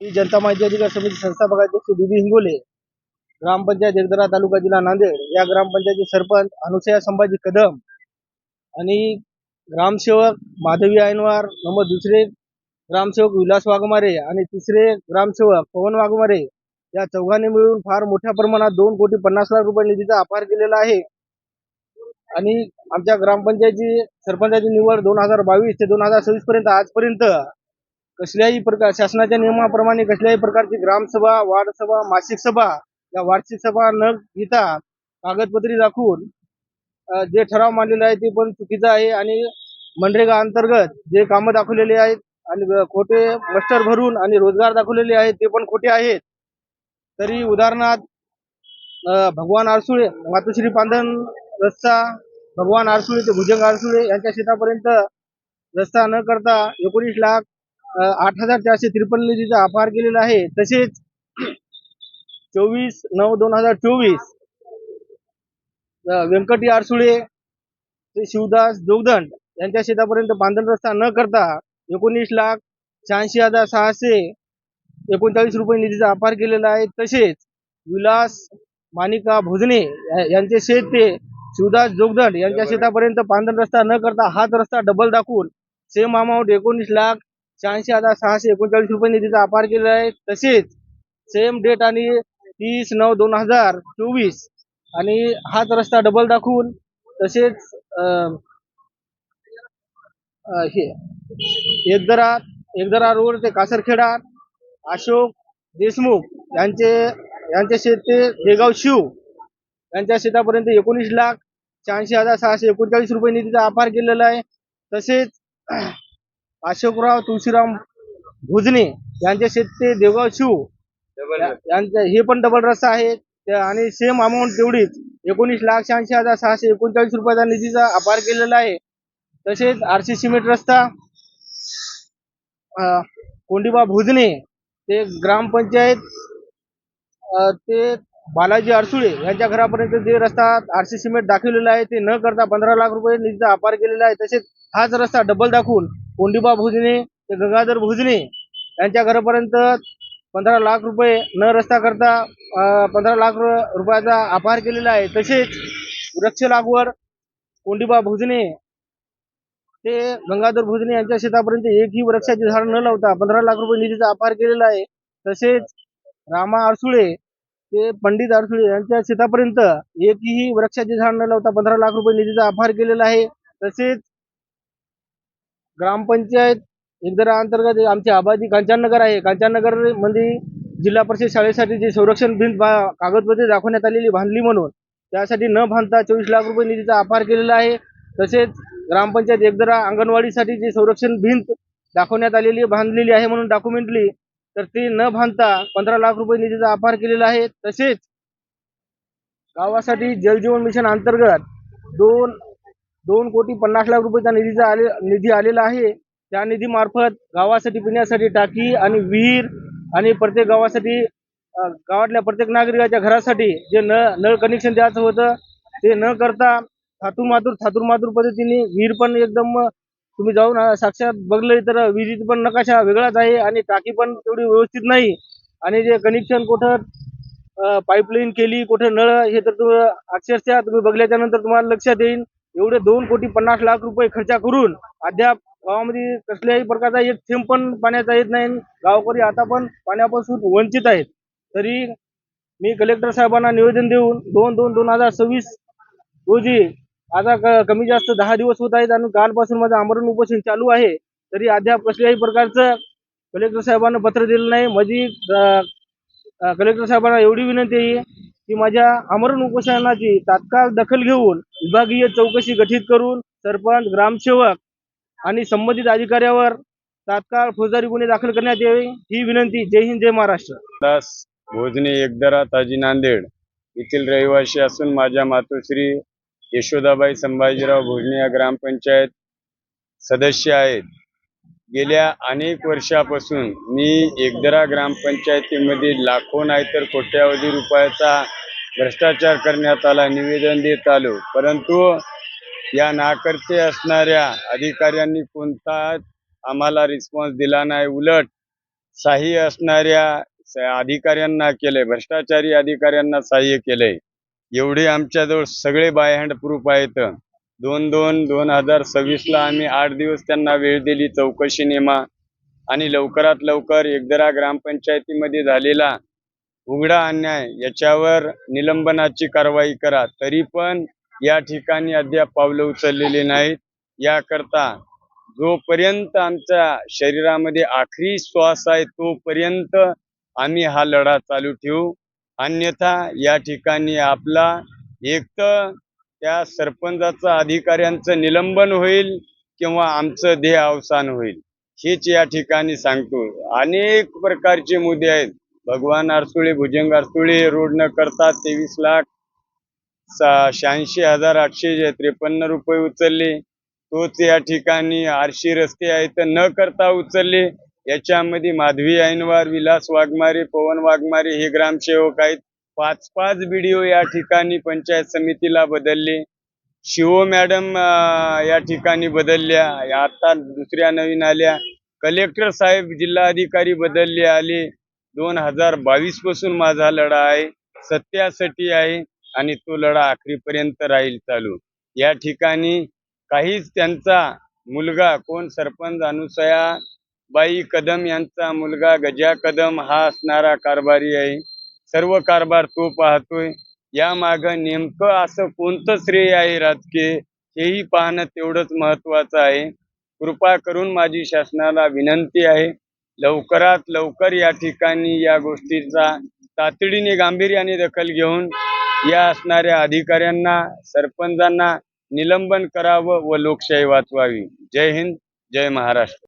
मी जनता माहिती अधिकार समिती संस्थापक अध्यक्ष बीबी हिंगोले, ग्रामपंचायत एकदरा तालुका जिल्हा नांदेड या ग्रामपंचायतीचे सरपंच अनुसया संभाजी कदम आणि ग्रामसेवक माधवी ऐनवार, नंबर दुसरे ग्रामसेवक विलास वाघमारे आणि तिसरे ग्रामसेवक पवन वाघमारे या चौघांनी मिळून फार मोठ्या प्रमाणात 2,50,00,000 रुपये निधीचा अपार केलेला आहे. आणि आमच्या ग्रामपंचायतीची सरपंचाची निवड 2022 ते 2026 पर्यंत आजपर्यंत कसल्याही प्रकार शासनाच्या नियमाप्रमाणे कसल्याही प्रकारची ग्रामसभा, वार्ड सभा, मासिक सभा या वार्षिक सभा न घेता कागदपत्री दाखवून जे ठराव मांडलेले आहे ते पण चुकीचं आहे. आणि मनरेगा अंतर्गत जे कामं दाखवलेले आहेत आणि खोटे मस्टर भरून आणि रोजगार दाखवलेले आहेत ते पण खोटे आहेत. तरी उदाहरणार्थ भगवान आरसुळे, मातोश्री पांधन रस्ता, भगवान आरसुळे ते भुजंग आरसुळे यांच्या शेतापर्यंत रस्ता न करता 19,08,453 निधीचा अपार केलेला आहे. तसेच 24/9/2024 व्यंकटी आरसुळे ते शिवदास जोगदंड यांच्या शेतापर्यंत बांधण रस्ता न करता 19,86,639 रुपये निधीचा अपार केलेला आहे. तसेच विलास मानिका भोजने यांचे शेत ते शिवदास जोगदंड यांच्या शेतापर्यंत बांधण रस्ता न करता हाच रस्ता डबल दाखवून सेम अमाऊंट 19,86,639 रुपये निधीचा अपार केलेला आहे. तसेच सेम डेट आणि 30/9/2024 आणि हाच रस्ता डबल दाखवून तसेच हे एकदरा रोड ते कासरखेडा अशोक देशमुख यांचे शेत ते देगाव शिव यांच्या शेतापर्यंत 19,86,639 रुपये निधीचा अपार केलेला आहे. तसेच अशोकराव तुळशीराम भोजने यांचे शेत ते देवगाव शिव यांचे हे पण डबल रस्ता आहे आणि सेम अमाऊंट तेवढीच 19,86,639 रुपयाचा निधीचा अपार केलेला आहे. तसेच आरसी सिमेंट रस्ता कोंडीबा भोजने ते ग्रामपंचायत ते बालाजी आरसुळे यांच्या घरापर्यंत जे रस्ता आरसी सिमेंट दाखवलेला आहे ते न करता 15 लाख रुपये निधीचा अपार केलेला आहे. तसेच हाच रस्ता डबल दाखवून कोंडीबा भोजने ते गंगाधर भोजने यांच्या घरापर्यंत 15 लाख रुपये न रस्ता करता 15 लाख रुपयाचा अपार केलेला आहे. तसेच वृक्ष लागवड कोंडीबा भोजने ते गंगाधर भोजने यांच्या शेतापर्यंत एकही वृक्षाचे झाड न लावता 15 लाख रुपये निधीचा अपार केलेला आहे. तसेच रामा आरसुळे ते पंडित आरसुळे यांच्या शेतापर्यंत एकही वृक्षाचे झाड न लावता 15 लाख रुपये निधीचा अपार केलेला आहे. तसेच ग्रामपंचायत एकदरा अंतर्गत आमची आबादी कांचननगर आहे. कांचननगर मध्ये जिल्हा परिषद शाळेसाठी जे संरक्षण भिंत कागदपत्रे दाखवण्यात आलेली बांधली म्हणून त्यासाठी न बांधता 24 लाख रुपये निधीचा अपार केलेला आहे. तसेच ग्रामपंचायत एकदरा अंगणवाडीसाठी जे संरक्षण भिंत दाखवण्यात आलेली बांधलेली आहे म्हणून डॉक्युमेंटली तर ते न बांधता 15 लाख रुपये निधीचा अपार केलेला आहे. तसेच गावासाठी जलजीवन मिशन अंतर्गत 2,50,00,000 रुपयाचा निधी आलेला आहे. त्या निधीमार्फत गावासाठी पिण्यासाठी टाकी आणि विहीर आणि प्रत्येक गावासाठी गावातल्या प्रत्येक नागरिकाच्या घरासाठी जे नळ कनेक्शन द्यायचं होतं ते न करता थातूर मातूर पद्धतीने विहीर पण एकदम तुम्ही जाऊन साक्षात बघलं तर विहिरीचा पण नकाशा वेगळाच आहे आणि टाकी पण तेवढी व्यवस्थित नाही. आणि जे कनेक्शन कुठं पाईपलाईन केली कुठं नळ हे तर अक्षरशः तुम्ही बघल्याच्या नंतर तुम्हाला लक्षात येईल. एवढे 2,50,00,000 रुपये खर्च करून अद्याप गावामध्ये कसल्याही प्रकारचा एक थेंब पण पाण्याचा येत नाही. गावकरी आता पण पाण्यापासून वंचित आहेत. तरी मी कलेक्टर साहेबांना निवेदन देऊन 2/2/2026 रोजी आता कमी जास्त 10 दिवस होत आहेत आणि कालपासून माझं आमरण उपोषण चालू आहे. तरी अद्याप कसल्याही प्रकारचं कलेक्टर साहेबांना पत्र दिलं नाही. माझी कलेक्टर साहेबांना एवढी विनंती आहे की माझ्या आमरण उपोषणाची तात्काळ दखल घेऊन विभागीय चौकशी गठीत करून सरपंच, ग्रामसेवक आणि संबंधित अधिकाऱ्यावर तात्काळ फौजदारी गुन्हे दाखल करण्यात यावे ही विनंती. जय हिंद, जय महाराष्ट्र. दास भोजने एकदरा ताजी नांदेड येथील रहिवासी असून माझ्या मातोश्री यशोदाबाई संभाजीराव भोजने या ग्रामपंचायत सदस्य आहेत. गेल्या अनेक वर्षापासून मी एकदरा ग्रामपंचायतीमध्ये लाखो नाहीतर कोट्यावधी रुपयाचा भ्रष्टाचार करण्यात आला निवेदन देत आलो. परंतु या नाकर्ते असणाऱ्या अधिकाऱ्यांनी कोणताच आम्हाला रिस्पॉन्स दिला नाही. उलट सहाय्य असणाऱ्या अधिकाऱ्यांना केलंय, भ्रष्टाचारी अधिकाऱ्यांना सहाय्य केलंय. एवढे आमच्याजवळ सगळे बाय हँड प्रूफ आहेत. 2026 आम्ही 8 दिवस त्यांना वेळ दिली चौकशी नेमा आणि लवकरात लवकर एकदरा ग्रामपंचायतीमध्ये झालेला उघडा अन्याय याच्यावर निलंबनाची कारवाई करा. तरी पण या ठिकाणी अद्याप पावलं उचललेली नाहीत. याकरता जोपर्यंत आमच्या शरीरामध्ये आखरी श्वास आहे तोपर्यंत आम्ही हा लढा चालू ठेवू. अन्यथा या ठिकाणी आपला एक तर त्या सरपंचाचं अधिकाऱ्यांचं निलंबन होईल किंवा आमचं देह अवसान होईल, हेच या ठिकाणी सांगतो. अनेक प्रकारचे मुद्दे आहेत. भगवान आरसुळे भुजंग आरसुळे रोड न करता 23,86,853 रुपये उचलले. तोच या ठिकाणी आरशी रस्ते आहेत न करता उचलले. याच्यामध्ये माधवी ऐनवार, विलास वाघमारे, पवन वाघमारे हे ग्रामसेवक आहेत. 5-5 BDO या ठिकाणी पंचायत समितीला बदलले. शिवो मॅडम या ठिकाणी बदलल्या, आता दुसऱ्या नवीन आल्या. कलेक्टर साहेब, जिल्हाधिकारी बदलले आले. 2022 पासून माझा लढा आहे, सत्यासाठी आहे आणि तो लढा आखरीपर्यंत राहील चालू. या ठिकाणी काहीच त्यांचा मुलगा कोण सरपंच अनुसयाबाई कदम यांचा मुलगा गजा कदम हा असणारा कारभारी आहे. सर्व कारभार तो पाहतोय. या मागं नेमकं असं कोणतं श्रेय आहे राजकीय, हेही पाहणं तेवढंच महत्वाचं आहे. कृपा करून माझी शासनाला विनंती आहे, लवकरात लवकर या ठिकाणी या गोष्टीचा तातडीने गांभीर्याने दखल घेऊन या असणाऱ्या अधिकाऱ्यांना, सरपंचांना निलंबन करावं व लोकशाही वाचवावी. जय हिंद, जय महाराष्ट्र.